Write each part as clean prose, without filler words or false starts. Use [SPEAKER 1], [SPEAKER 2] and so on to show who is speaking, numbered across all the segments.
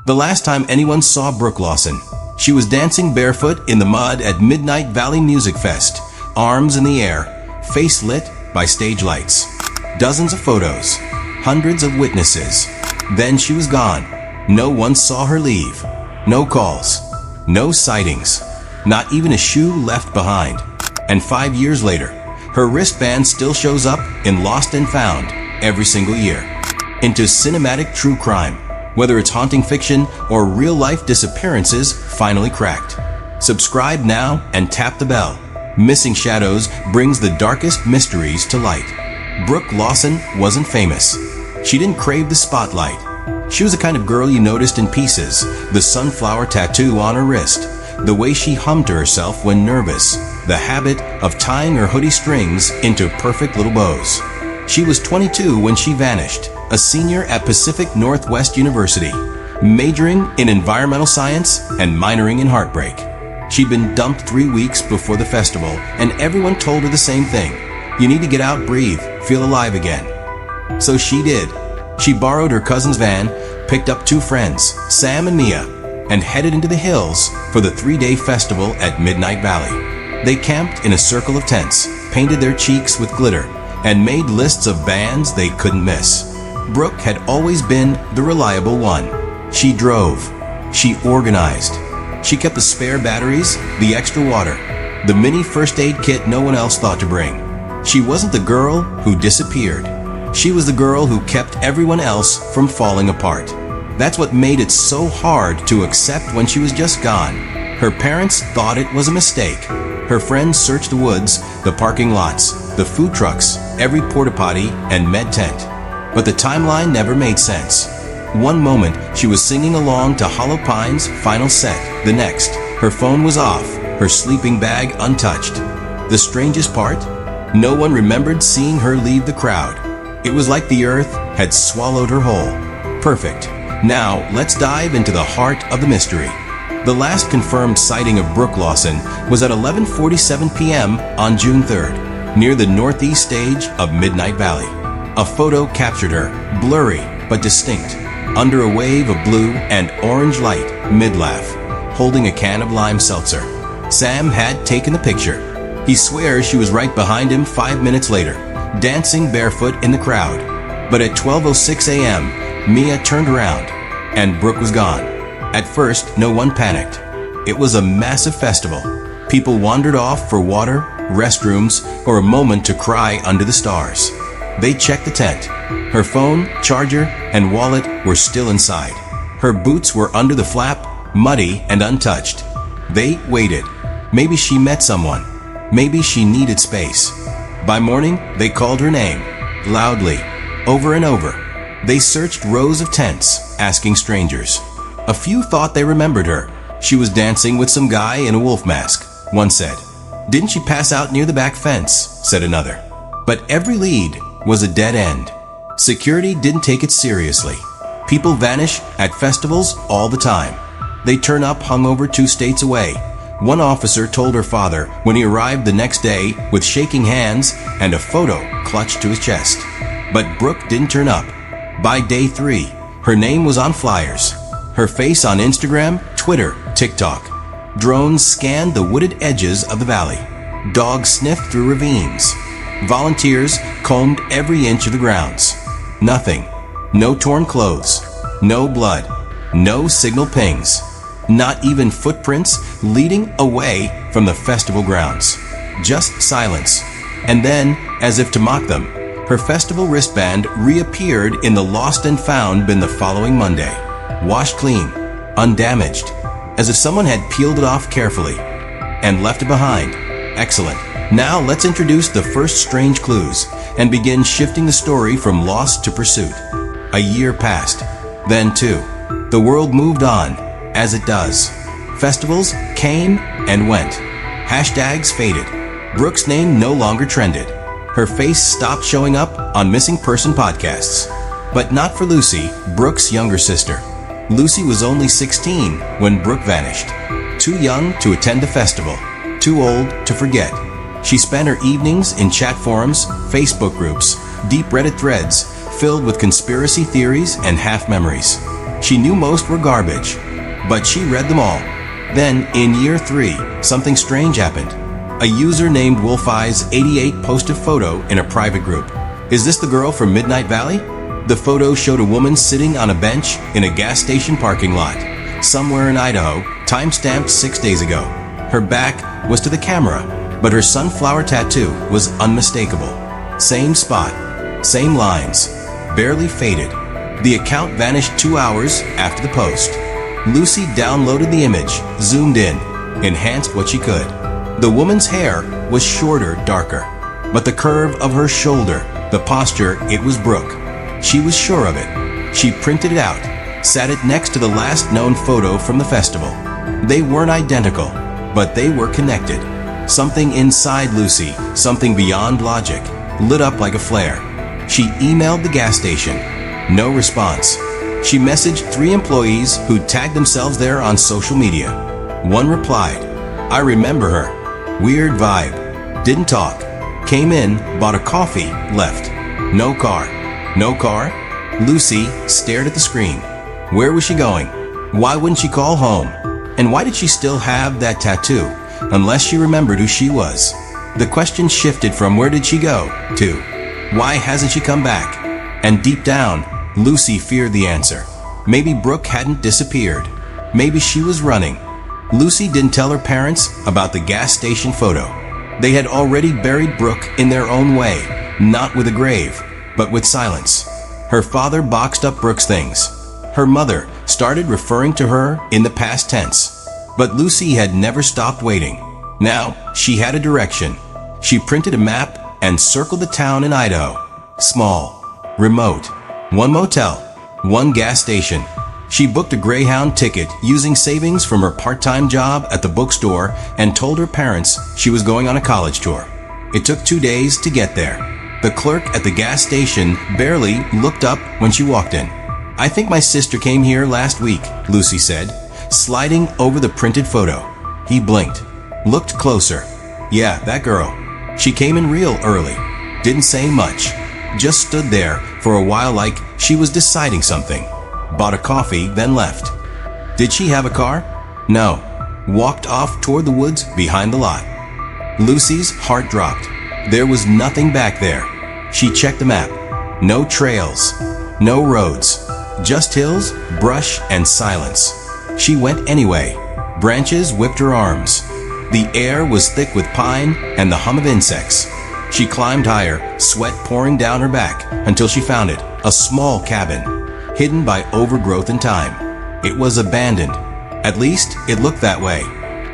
[SPEAKER 1] The last time anyone saw Brooke Lawson, she was dancing barefoot in the mud at Midnight Valley Music Fest, arms in the air, face lit by stage lights. Dozens of photos, hundreds of witnesses. Then she was gone. No one saw her leave. No calls, no sightings, not even a shoe left behind. And 5 years later, her wristband still shows up in Lost and Found every single year. Into cinematic true crime, whether it's haunting fiction or real-life disappearances finally cracked. Subscribe now and tap the bell. Missing Shadows brings the darkest mysteries to light. Brooke Lawson wasn't famous. She didn't crave the spotlight. She was the kind of girl you noticed in pieces, the sunflower tattoo on her wrist, the way she hummed to herself when nervous, the habit of tying her hoodie strings into perfect little bows. She was 22 when she vanished, a senior at Pacific Northwest University, majoring in environmental science and minoring in heartbreak. She'd been dumped 3 weeks before the festival, and everyone told her the same thing. You need to get out, breathe, feel alive again. So she did. She borrowed her cousin's van, picked up 2 friends, Sam and Mia, and headed into the hills for the 3-day festival at Midnight Valley. They camped in a circle of tents, painted their cheeks with glitter, and made lists of bands they couldn't miss. Brooke had always been the reliable one. She drove. She organized. She kept the spare batteries, the extra water, the mini first aid kit no one else thought to bring. She wasn't the girl who disappeared. She was the girl who kept everyone else from falling apart. That's what made it so hard to accept when she was just gone. Her parents thought it was a mistake. Her friends searched the woods, the parking lots, the food trucks, every porta potty and med tent. But the timeline never made sense. One moment, she was singing along to Hollow Pine's final set. The next, her phone was off, her sleeping bag untouched. The strangest part? No one remembered seeing her leave the crowd. It was like the earth had swallowed her whole. Perfect. Now, let's dive into the heart of the mystery. The last confirmed sighting of Brooke Lawson was at 11:47 p.m. on June 3rd, near the northeast stage of Midnight Valley. A photo captured her, blurry but distinct, under a wave of blue and orange light, mid-laugh, holding a can of lime seltzer. Sam had taken the picture. He swears she was right behind him 5 minutes later, dancing barefoot in the crowd. But at 12:06 a.m., Mia turned around, and Brooke was gone. At first, no one panicked. It was a massive festival. People wandered off for water, restrooms, or a moment to cry under the stars. They checked the tent. Her phone, charger, and wallet were still inside. Her boots were under the flap, muddy and untouched. They waited. Maybe she met someone. Maybe she needed space. By morning, they called her name, loudly, over and over. They searched rows of tents, asking strangers. A few thought they remembered her. She was dancing with some guy in a wolf mask, one said. Didn't she pass out near the back fence, said another. But every lead was a dead end. Security didn't take it seriously. People vanish at festivals all the time. They turn up hungover 2 states away. One officer told her father when he arrived the next day with shaking hands and a photo clutched to his chest. But Brooke didn't turn up. By day 3, her name was on flyers. Her face on Instagram, Twitter, TikTok. Drones scanned the wooded edges of the valley. Dogs sniffed through ravines. Volunteers combed every inch of the grounds. Nothing. No torn clothes. No blood. No signal pings. Not even footprints leading away from the festival grounds. Just silence. And then, as if to mock them, her festival wristband reappeared in the Lost and Found bin the following Monday. Washed clean, undamaged, as if someone had peeled it off carefully and left it behind. Excellent. Now let's introduce the first strange clues and begin shifting the story from lost to pursuit. A year passed, then 2. The world moved on, as it does. Festivals came and went. Hashtags faded. Brooke's name no longer trended. Her face stopped showing up on missing person podcasts. But not for Lucy, Brooke's younger sister. Lucy was only 16 when Brooke vanished. Too young to attend the festival. Too old to forget. She spent her evenings in chat forums, Facebook groups, deep Reddit threads filled with conspiracy theories and half-memories. She knew most were garbage, but she read them all. Then, in year 3, something strange happened. A user named WolfEyes88 posted a photo in a private group. Is this the girl from Midnight Valley? The photo showed a woman sitting on a bench in a gas station parking lot, somewhere in Idaho, time-stamped 6 days ago. Her back was to the camera, but her sunflower tattoo was unmistakable. Same spot, same lines, barely faded. The account vanished 2 hours after the post. Lucy downloaded the image, zoomed in, enhanced what she could. The woman's hair was shorter, darker, but the curve of her shoulder, the posture, it was Brooke. She was sure of it. She printed it out, sat it next to the last known photo from the festival. They weren't identical, but they were connected. Something inside Lucy, something beyond logic, lit up like a flare. She emailed the gas station. No response. She messaged 3 employees who tagged themselves there on social media. One replied, "I remember her. Weird vibe. Didn't talk. Came in, bought a coffee, left. No car." No car? Lucy stared at the screen. Where was she going? Why wouldn't she call home? And why did she still have that tattoo, unless she remembered who she was? The question shifted from where did she go to why hasn't she come back? And deep down, Lucy feared the answer. Maybe Brooke hadn't disappeared. Maybe she was running. Lucy didn't tell her parents about the gas station photo. They had already buried Brooke in their own way, not with a grave, but with silence. Her father boxed up Brooke's things. Her mother started referring to her in the past tense. But Lucy had never stopped waiting. Now, she had a direction. She printed a map and circled the town in Idaho. Small, remote, 1 motel, 1 gas station. She booked a Greyhound ticket using savings from her part-time job at the bookstore and told her parents she was going on a college tour. It took 2 days to get there. The clerk at the gas station barely looked up when she walked in. "I think my sister came here last week," Lucy said, sliding over the printed photo. He blinked, looked closer. "Yeah, that girl. She came in real early. Didn't say much. Just stood there for a while like she was deciding something. Bought a coffee, then left." "Did she have a car?" "No." Walked off toward the woods behind the lot. Lucy's heart dropped. There was nothing back there. She checked the map. No trails, no roads, just hills, brush, and silence. She went anyway. Branches whipped her arms. The air was thick with pine and the hum of insects. She climbed higher, sweat pouring down her back, until she found it, a small cabin, hidden by overgrowth and time. It was abandoned. At least, it looked that way.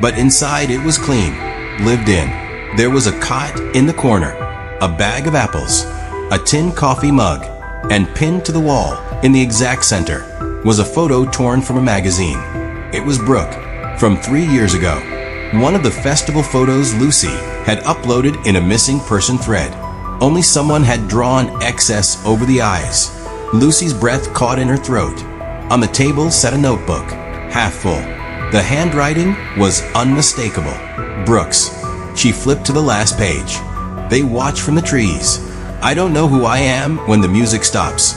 [SPEAKER 1] But inside it was clean, lived in. There was a cot in the corner, a bag of apples, a tin coffee mug, and pinned to the wall, in the exact center, was a photo torn from a magazine. It was Brooke, from 3 years ago. One of the festival photos Lucy had uploaded in a missing person thread. Only someone had drawn excess over the eyes. Lucy's breath caught in her throat. On the table sat a notebook, half full. The handwriting was unmistakable. Brooke's. She flipped to the last page. "They watch from the trees. I don't know who I am when the music stops.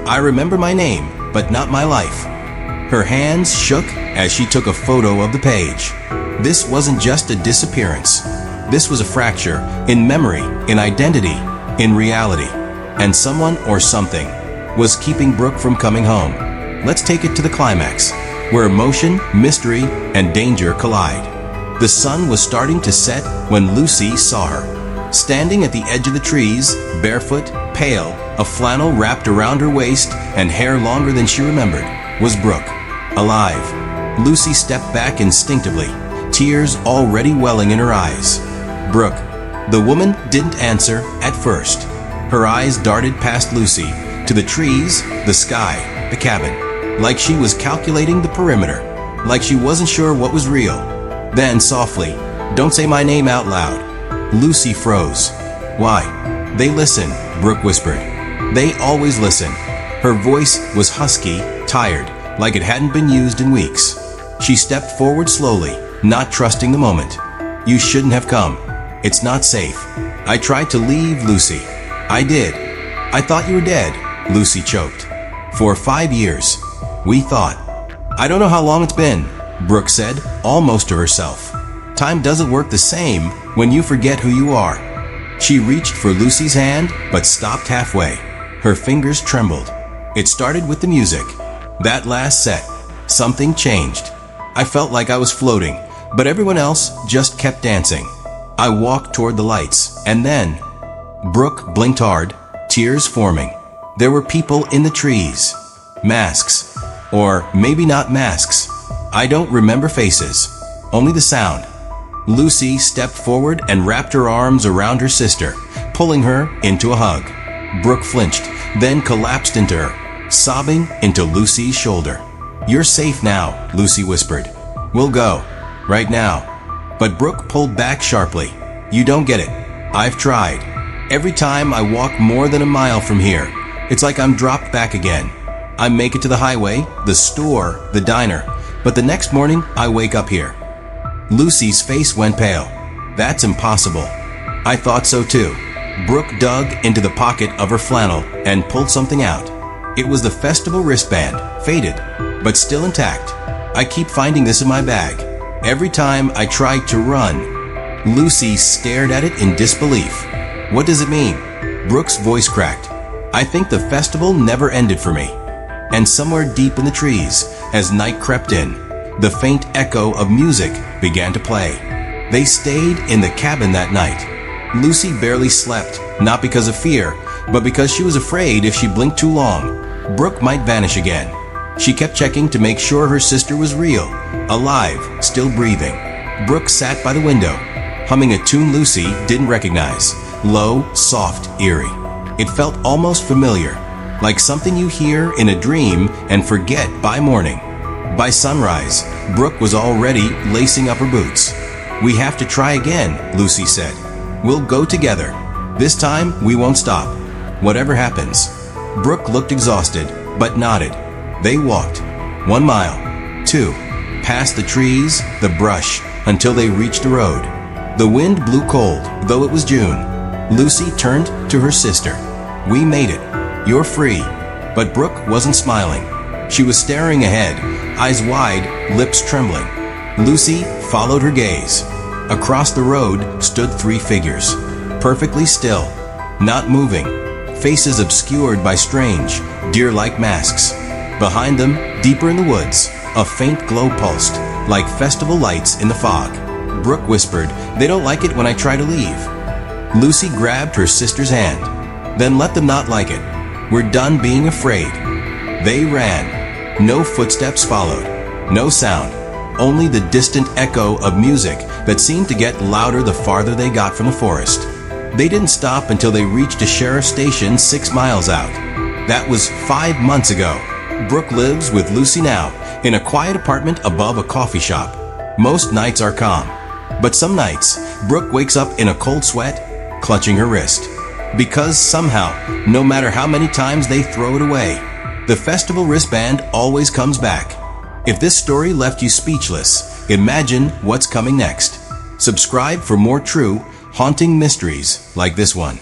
[SPEAKER 1] I remember my name, but not my life." Her hands shook as she took a photo of the page. This wasn't just a disappearance. This was a fracture in memory, in identity, in reality. And someone or something was keeping Brooke from coming home. Let's take it to the climax, where emotion, mystery, and danger collide. The sun was starting to set when Lucy saw her. Standing at the edge of the trees, barefoot, pale, a flannel wrapped around her waist and hair longer than she remembered, was Brooke. Alive. Lucy stepped back instinctively, tears already welling in her eyes. "Brooke." The woman didn't answer at first. Her eyes darted past Lucy, to the trees, the sky, the cabin, like she was calculating the perimeter, like she wasn't sure what was real. Then softly, "Don't say my name out loud." Lucy froze. "Why?" "They listen," Brooke whispered. "They always listen." Her voice was husky, tired, like it hadn't been used in weeks. She stepped forward slowly, not trusting the moment. "You shouldn't have come. It's not safe. I tried to leave, Lucy. I did. I thought you were dead," Lucy choked. "For 5 years. we thought. I don't know how long it's been, Brooke said, almost to herself. Time doesn't work the same when you forget who you are. She reached for Lucy's hand, but stopped halfway. Her fingers trembled. It started with the music. That last set, something changed. I felt like I was floating, but everyone else just kept dancing. I walked toward the lights, and then Brooke blinked hard, tears forming. There were people in the trees. Masks. Or maybe not masks. I don't remember faces. Only the sound. Lucy stepped forward and wrapped her arms around her sister, pulling her into a hug. Brooke flinched, then collapsed into her, sobbing into Lucy's shoulder. "You're safe now," Lucy whispered. "We'll go. Right now." But Brooke pulled back sharply. "You don't get it. I've tried. Every time I walk more than a mile from here, it's like I'm dropped back again. I make it to the highway, the store, the diner, but the next morning I wake up here." Lucy's face went pale. "That's impossible." I thought so too. Brooke dug into the pocket of her flannel and pulled something out. It was the festival wristband, faded, but still intact. "I keep finding this in my bag. Every time I try to run." Lucy stared at it in disbelief. "What does it mean?" Brooke's voice cracked. "I think the festival never ended for me." And somewhere deep in the trees, as night crept in, the faint echo of music began to play. They stayed in the cabin that night. Lucy barely slept, not because of fear, but because she was afraid if she blinked too long, Brooke might vanish again. She kept checking to make sure her sister was real, alive, still breathing. Brooke sat by the window, humming a tune Lucy didn't recognize, low, soft, eerie. It felt almost familiar, like something you hear in a dream and forget by morning. By sunrise, Brooke was already lacing up her boots. "We have to try again," Lucy said. "We'll go together. This time, we won't stop, whatever happens." Brooke looked exhausted, but nodded. They walked. 1 mile, 2, past the trees, the brush, until they reached the road. The wind blew cold, though it was June. Lucy turned to her sister. "We made it. You're free." But Brooke wasn't smiling. She was staring ahead, eyes wide, lips trembling. Lucy followed her gaze. Across the road stood 3 figures, perfectly still, not moving, faces obscured by strange, deer-like masks. Behind them, deeper in the woods, a faint glow pulsed, like festival lights in the fog. Brooke whispered, "They don't like it when I try to leave." Lucy grabbed her sister's hand. "Then let them not like it. We're done being afraid." They ran. No footsteps followed. No sound. Only the distant echo of music that seemed to get louder the farther they got from the forest. They didn't stop until they reached a sheriff's station 6 miles out. That was 5 months ago. Brooke lives with Lucy now, in a quiet apartment above a coffee shop. Most nights are calm. But some nights, Brooke wakes up in a cold sweat, clutching her wrist. Because somehow, no matter how many times they throw it away, the festival wristband always comes back. If this story left you speechless, imagine what's coming next. Subscribe for more true, haunting mysteries like this one.